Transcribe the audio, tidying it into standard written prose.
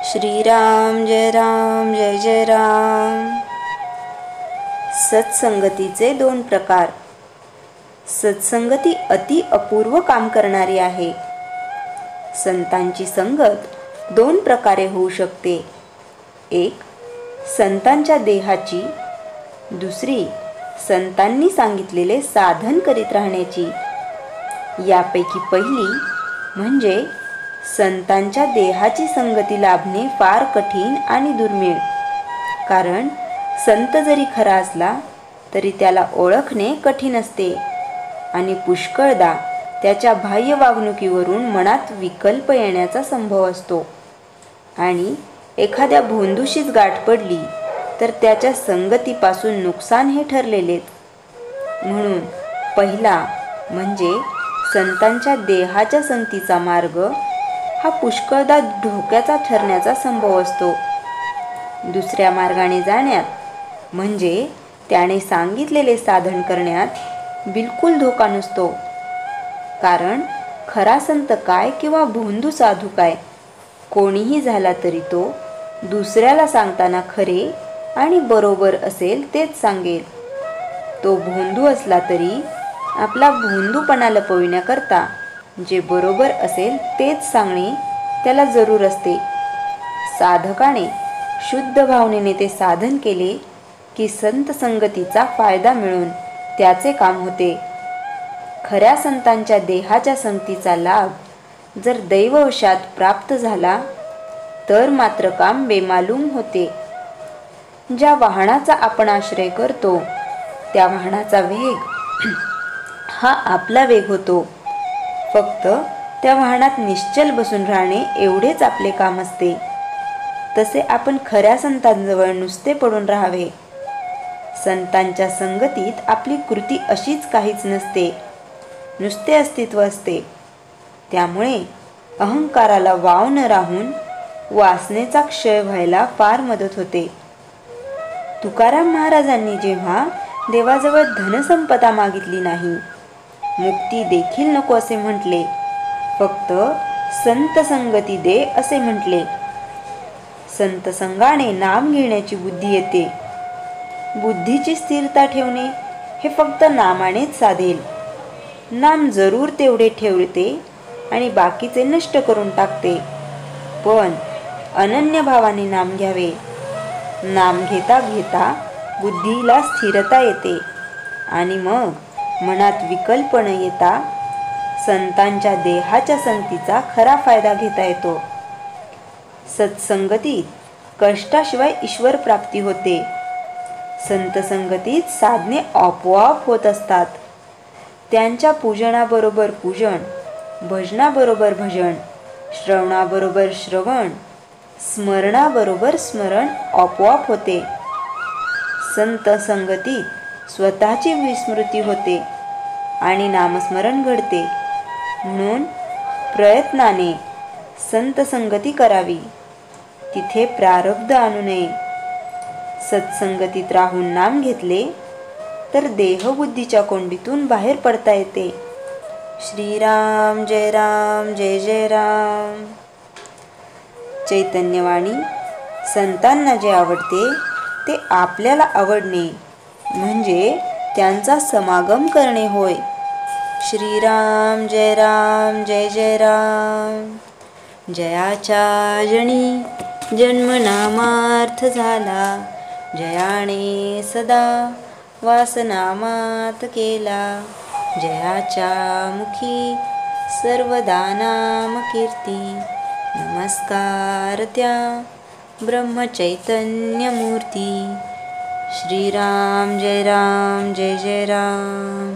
श्रीराम जय राम जय जय राम। सत्संगतीचे दोन प्रकार। सत्संगती अति अपूर्व काम करणारी आहे। संतांची संगत दोन प्रकारे होऊ शकते। एक संतांच्या देहाची, दुसरी संतांनी सांगितलेले साधन करीत राहण्याची। यापैकी पहिली म्हणजे संतांच्या देहाची संगती लाभणे फार कठीण आणि दुर्मिळ। कारण संत जरी खरा असला तरी त्याला ओळखणे कठीण असते आणि पुष्कळदा त्याच्या बाह्य वागणुकीवरून मनात विकल्प येण्याचा संभव असतो। आणि एखाद्या भोंदूशीच गाठ पडली तर त्याच्या संगतीपासून नुकसान हे ठरलेलेच। म्हणून पहिला म्हणजे संतांच्या देहाच्या संगतीचा मार्ग हा पुष्कळदा धोक्याचा ठरण्याचा संभव असतो। दुसऱ्या मार्गाने जाण्यात म्हणजे त्याने सांगितलेले साधन करण्यात बिलकुल धोका नसतो। कारण खरा संत काय किंवा भोंदू साधू काय, कोणीही झाला तरी तो दुसऱ्याला सांगताना खरे आणि बरोबर असेल तेच सांगेल। तो भोंदू असला तरी आपला भोंदूपणा लपविण्याकरता जे बरोबर असेल तेच सांगणे त्याला जरूर असते। साधकाने शुद्ध भावनेने ते साधन केले की संत संगतीचा फायदा मिळून त्याचे काम होते। खऱ्या संतांच्या देहाच्या संगतीचा लाभ जर दैववशात प्राप्त झाला तर मात्र काम बेमालूम होते। ज्या वाहनाचा आपण आश्रय करतो त्या वाहनाचा वेग हा आपला वेग होतो। फक्त त्या वाहनात निश्चल बसून राहणे एवढेच आपले काम असते। तसे आपण खऱ्या संतांजवळ नुसते पडून राहावे। संतांच्या संगतीत आपली कृती अशीच काहीच नसते, नुसते अस्तित्व असते। त्यामुळे अहंकाराला वाव न राहून वासनेचा क्षय व्हायला फार मदत होते। तुकाराम महाराजांनी जेव्हा देवाजवळ धनसंपदा मागितली नाही, मुक्ती देखील नको असे म्हटले, फक्त संत संगती दे असे म्हटले। संत संगाने नाम घेण्याची बुद्धी येते। बुद्धीची स्थिरता ठेवणे हे फक्त नामानेच साधेल। नाम जरूर तेवढे ठेवते आणि बाकीचे नष्ट करून टाकते, पण अनन्य भावाने नाम घ्यावे। नाम घेता घेता बुद्धीला स्थिरता येते आणि मग मनात विकल्प न येता संतांच्या देहाच्या संगतीचा खरा फायदा घेता येतो। सत्संगतीत कष्टाशिवाय ईश्वर प्राप्ती होते। संत संगतीत साधने आपोआप होत असतात। त्यांच्या पूजनाबरोबर पूजन, भजनाबरोबर भजन, श्रवणाबरोबर श्रवण, स्मरणाबरोबर स्मरण आपोआप होते। संत संगतीत स्वतःची विस्मृती होते आणि नामस्मरण घडते। म्हणून प्रयत्नाने संत संगती करावी, तिथे प्रारब्ध आणू नये। सत्संगतीत राहून नाम घेतले तर देहबुद्धीच्या कोंडीतून बाहेर पडता येते। श्रीराम जय राम जय जय राम। चैतन्यवाणी संतांना जे आवडते ते आपल्याला आवडणे म्हणजे त्यांचा समागम करणे होय। श्रीराम जय राम जय जय राम। जयाच्या जणी जन्मनामार्थ झाला, जयाने सदा वासनामात केला। जयाच्या मुखी सर्वदा नाम कीर्ती, नमस्कार त्या ब्रह्मचैतन्य मूर्ती। श्रीराम जय राम जय जय राम।